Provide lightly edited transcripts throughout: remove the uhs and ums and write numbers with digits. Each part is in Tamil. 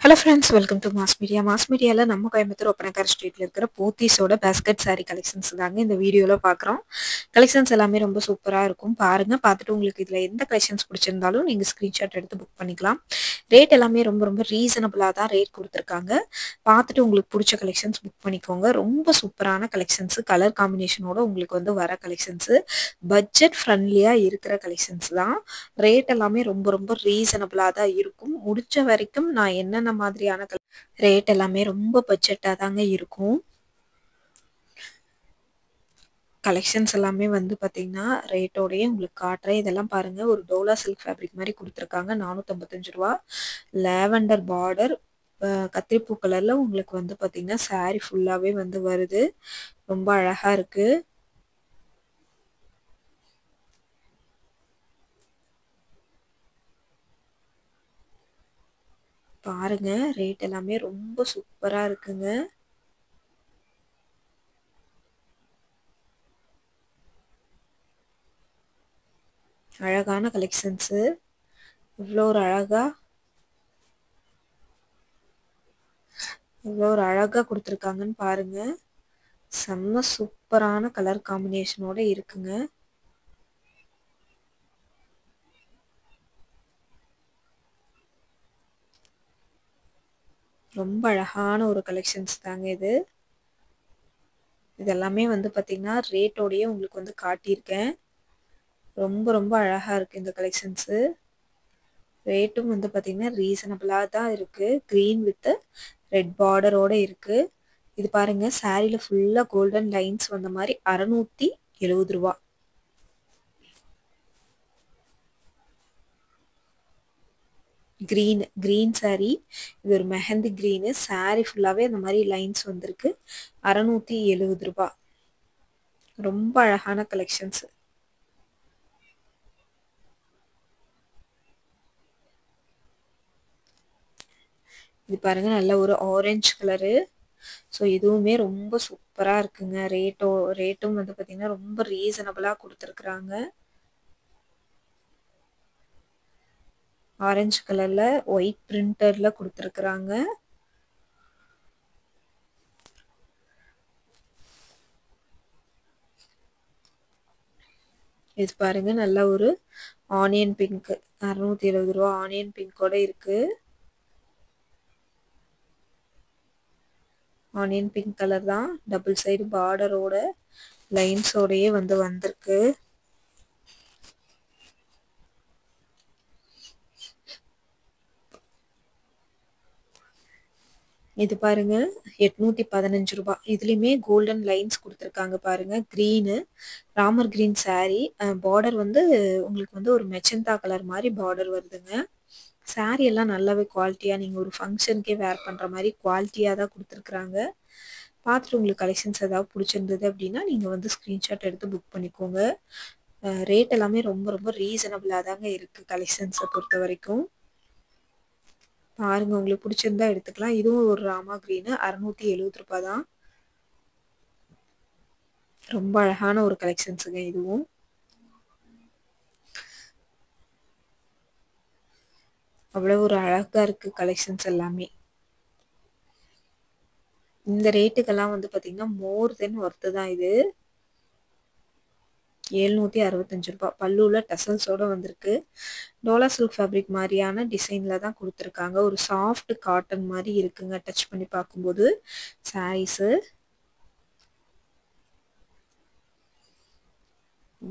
Hello friends, welcome to mass media. Mass மீடியாவில் நம்ம கோயம்புத்தூர் ஒப்பனக்கார ஸ்ட்ரீட்டில் இருக்கிற போத்தீஸோட பேஸ்கெட் saree கலெக்ஷன்ஸ் தாங்க இந்த வீடியோவில் பார்க்குறோம். கலெக்ஷன்ஸ் எல்லாமே ரொம்ப சூப்பராக இருக்கும். பாருங்கள், பார்த்துட்டு உங்களுக்கு இதில் எந்த கலெக்ஷன்ஸ் பிடிச்சிருந்தாலும் நீங்கள் ஸ்க்ரீன்ஷாட் எடுத்து புக் பண்ணிக்கலாம். ரேட் எல்லாமே ரொம்ப ரொம்ப ரீசனபிளாக தான் ரேட் கொடுத்துருக்காங்க. பார்த்துட்டு உங்களுக்கு பிடிச்ச கலெக்ஷன்ஸ் புக் பண்ணிக்கோங்க. ரொம்ப சூப்பரான கலெக்ஷன்ஸு, கலர் காம்பினேஷனோட உங்களுக்கு வந்து வர கலெக்ஷன்ஸு, பட்ஜெட் ஃப்ரெண்ட்லியாக இருக்கிற கலெக்ஷன்ஸ் தான். ரேட் எல்லாமே ரொம்ப ரொம்ப ரீசனபிளாக தான் இருக்கும். முடிஞ்ச வரைக்கும் நான் என்னென்ன மாதிரியான ரேட் எல்லாமே ரொம்ப பட்ஜெட்டாக தாங்க இருக்கும். கலெக்ஷன்ஸ் எல்லாமே வந்து பார்த்தீங்கன்னா ரேட்டோடயே உங்களுக்கு காட்டுறேன். இதெல்லாம் பாருங்கள், ஒரு டோலா சில்க் ஃபேப்ரிக் மாதிரி கொடுத்துருக்காங்க. 455 ரூபா. லேவெண்டர் பார்டர், கத்திரிப்பூ கலரில் உங்களுக்கு வந்து பார்த்தீங்கன்னா saree ஃபுல்லாகவே வந்து வருது. ரொம்ப அழகாக இருக்குது. பாருங்க, ரேட் எல்லாமே ரொம்ப சூப்பராக இருக்குங்க. அழகான கலெக்ஷன்ஸு, இவ்வளோ ஒரு அழகாக கொடுத்துருக்காங்கன்னு பாருங்க. செம்ம சூப்பரான கலர் காம்பினேஷனோட இருக்குங்க. ரொம்ப அழகான ஒரு கலெக்ஷன்ஸ் தாங்க இது. இதெல்லாமே வந்து பார்த்தீங்கன்னா ரேட்டோடயே உங்களுக்கு வந்து காட்டியிருக்கேன். ரொம்ப ரொம்ப அழகாக இருக்குது இந்த கலெக்ஷன்ஸு. ரேட்டும் வந்து பார்த்தீங்கன்னா ரீசனபிளாக தான் இருக்குது. க்ரீன் வித் ரெட் பார்டரோடு இருக்குது. இது பாருங்கள், சாரியில் ஃபுல்லாக கோல்டன் லைன்ஸ் வந்த மாதிரி 670 ரூபா. Green saree. இது ஒரு மெஹந்தி க்ரீனு. saree ஃபுல்லாகவே அந்த மாதிரி லைன்ஸ் வந்திருக்கு. 670 ரூபா. ரொம்ப அழகான கலெக்ஷன்ஸு. இது பாருங்க, நல்ல ஒரு ஆரஞ்சு கலரு. ஸோ இதுவுமே ரொம்ப சூப்பராக இருக்குங்க. ரேட்டும் வந்து பார்த்தீங்கன்னா ரொம்ப ரீசனபிளாக கொடுத்துருக்குறாங்க. ஆரஞ்சு கலரில் ஒயிட் பிரிண்டரில் கொடுத்துருக்குறாங்க. இது பாருங்க, நல்ல ஒரு ஆனியன் பிங்க். 670 ரூபா. ஆனியன் பிங்கோட இருக்கு. ஆனியன் பிங்க் கலர் தான். டபுள் சைடு பார்டரோட லைன்ஸோடையே வந்து வந்திருக்கு. இது பாருங்க, 815 ரூபா. இதுலேயுமே கோல்டன் லைன்ஸ் கொடுத்துருக்காங்க பாருங்க. Green, Ramar green saree. Border வந்து உங்களுக்கு வந்து ஒரு மெச்சந்தா கலர் மாதிரி பார்டர் வருதுங்க. saree எல்லாம் நல்லாவே குவாலிட்டியாக, நீங்கள் ஒரு ஃபங்க்ஷனுக்கே வேர் பண்ணுற மாதிரி குவாலிட்டியாக தான் கொடுத்துருக்குறாங்க. பார்த்துட்டு உங்களுக்கு கலெக்ஷன்ஸ் ஏதாவது பிடிச்சிருந்தது அப்படின்னா நீங்கள் வந்து ஸ்க்ரீன்ஷாட் எடுத்து புக் பண்ணிக்கோங்க. ரேட் எல்லாமே ரொம்ப ரொம்ப ரீசனபிளாக தாங்க இருக்குது கலெக்ஷன்ஸை பொறுத்த வரைக்கும். பாருங்க, உங்களுக்கு பிடிச்சிருந்தா எடுத்துக்கலாம். இதுவும் ஒரு ராமா க்ரீனு. 670 ரூபா தான். ரொம்ப அழகான ஒரு கலெக்ஷன்ஸுங்க இதுவும். அவ்வளோ ஒரு அழகாக இருக்குது கலெக்ஷன்ஸ் எல்லாமே. இந்த ரேட்டுக்கெல்லாம் வந்து பார்த்தீங்கன்னா மோர் தென் ஒர்த்து தான் இது. 765 ரூபா. பல்லுவில் டசல்ஸோட வந்திருக்கு. டோலா சில்க் ஃபேப்ரிக் மாதிரியான டிசைனில் தான் கொடுத்துருக்காங்க. ஒரு சாஃப்ட் காட்டன் மாதிரி இருக்குங்க டச் பண்ணி பார்க்கும்போது சாரீஸு.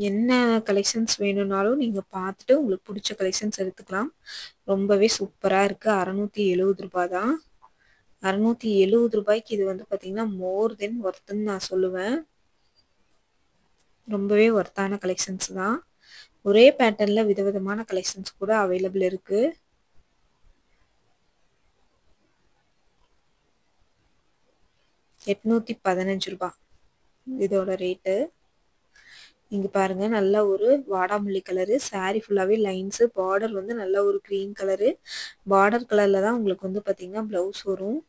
என்ன கலெக்ஷன்ஸ் வேணும்னாலும் நீங்கள் பார்த்துட்டு உங்களுக்கு பிடிச்ச கலெக்ஷன்ஸ் எடுத்துக்கலாம். ரொம்பவே சூப்பராக இருக்குது. 670 ரூபா தான். 670 ரூபாய்க்கு இது வந்து பார்த்தீங்கன்னா மோர் தென் ஒர்த்துன்னு நான் சொல்லுவேன். ரொம்பவே ஒர்த்தான கலெக்ஷன்ஸ் தான். ஒரே பேட்டர்னில் விதவிதமான கலெக்ஷன்ஸ் கூட அவைலபிள் இருக்குது. ₹815 இதோட ரேட்டு. இங்கே பாருங்கள், நல்ல ஒரு வாடாமல்லி கலரு. saree ஃபுல்லாகவே லைன்ஸு. பார்டர் வந்து நல்ல ஒரு க்ரீன் கலரு. பார்டர் கலரில் தான் உங்களுக்கு வந்து பார்த்தீங்கன்னா ப்ளவுஸ் வரும்.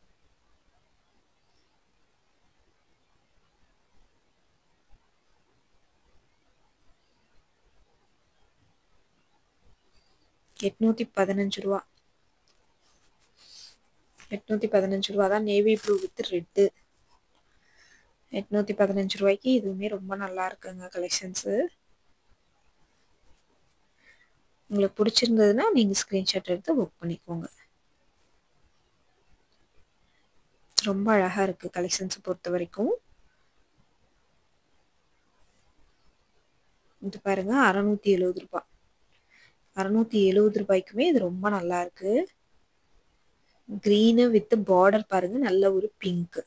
₹815. ரூ. 815 தான். Navy blue with red. ரூ. 815 இதுவுமே ரொம்ப நல்லா இருக்குங்க கலெக்ஷன்ஸு. உங்களுக்கு பிடிச்சிருந்ததுன்னா நீங்க ஸ்கிரீன்ஷாட் எடுத்து புக் பண்ணிக்கோங்க. ரொம்ப அழகா இருக்கு கலெக்ஷன்ஸ் பொறுத்த வரைக்கும். இது பாருங்க ரூ. 670. ரூ. 670 இது ரொம்ப நல்லா இருக்கு. கிரீனு வித் பார்டர் பாருங்க, நல்ல ஒரு பிங்க்.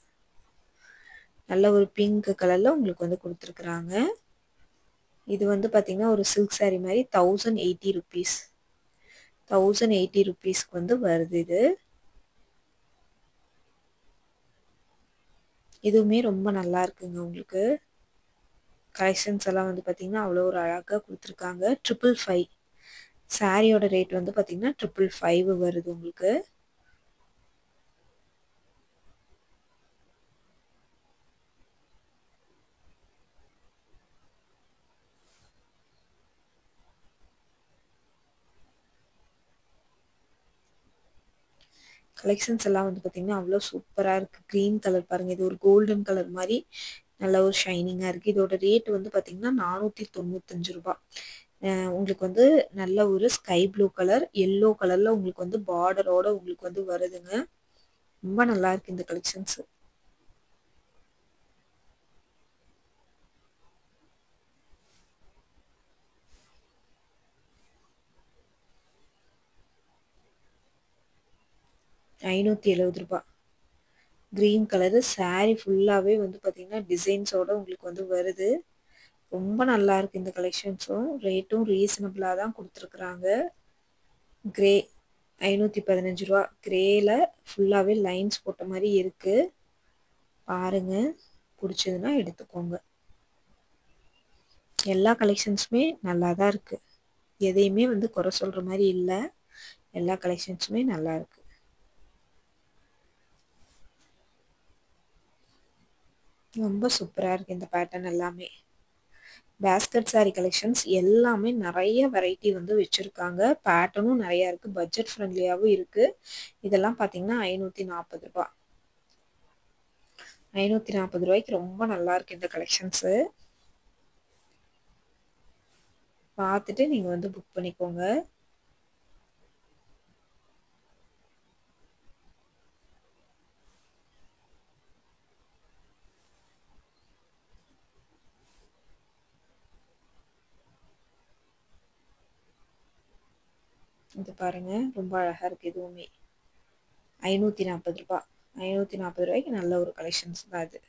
நல்ல ஒரு பிங்க் கலர்ல உங்களுக்கு வந்து கொடுத்துருக்குறாங்க. இது வந்து பார்த்தீங்கன்னா ஒரு சில்க் சாரீ மாதிரி ₹1080. ₹1080 வந்து வருது இது. இதுவுமே ரொம்ப நல்லா இருக்குங்க உங்களுக்கு. கலெக்ஷன்ஸ் எல்லாம் வந்து பார்த்தீங்கன்னா அவ்வளோ ஒரு அழகாக கொடுத்துருக்காங்க. 555 சாரியோட ரேட் வந்து பார்த்தீங்கன்னா 555 வருது உங்களுக்கு. கலெக்ஷன்ஸ் எல்லாம் வந்து பார்த்தீங்கன்னா அவ்வளோ சூப்பராக இருக்குது. க்ரீன் கலர் பாருங்கள், இது ஒரு கோல்டன் கலர் மாதிரி நல்ல ஒரு ஷைனிங்காக இருக்குது. இதோட ரேட் வந்து பார்த்தீங்கன்னா ₹495. உங்களுக்கு வந்து நல்ல ஒரு ஸ்கை ப்ளூ கலர், எல்லோ கலரில் உங்களுக்கு வந்து பார்டரோட உங்களுக்கு வந்து வருதுங்க. ரொம்ப நல்லா இருக்குது இந்த கலெக்ஷன்ஸு. ₹570. க்ரீன் கலரு சாரீ ஃபுல்லாகவே வந்து பார்த்தீங்கன்னா டிசைன்ஸோட உங்களுக்கு வந்து வருது. ரொம்ப நல்லா இருக்குது இந்த கலெக்ஷன்ஸும். ரேட்டும் ரீசனபிளாக தான் கொடுத்துருக்குறாங்க. கிரே ₹515. கிரேல ஃபுல்லாகவே லைன்ஸ் போட்ட மாதிரி இருக்குது. பாருங்க, பிடிச்சதுன்னா எடுத்துக்கோங்க. எல்லா கலெக்ஷன்ஸுமே நல்லா தான் இருக்குது. எதையுமே வந்து குறை சொல்கிற மாதிரி இல்லை. எல்லா கலெக்ஷன்ஸுமே நல்லா இருக்குது. ரொம்ப சூப்பராக இருக்குது இந்த பேட்டர்ன் எல்லாமே. பேஸ்கட் சாரீ கலெக்ஷன்ஸ் எல்லாமே நிறைய வெரைட்டி வந்து வச்சுருக்காங்க. பேட்டர்னும் நிறையா இருக்குது. பட்ஜெட் ஃப்ரெண்ட்லியாகவும் இருக்குது. இதெல்லாம் பார்த்தீங்கன்னா ₹540. ₹540 ரொம்ப நல்லா இருக்குது இந்த கலெக்ஷன்ஸு. பார்த்துட்டு நீங்கள் வந்து புக் பண்ணிக்கோங்க. இது பாருங்க, ரொம்ப அழகாக இருக்குது இதுவுமே. ₹540. ₹540 நல்ல ஒரு கலெக்ஷன்ஸ் தான் இது.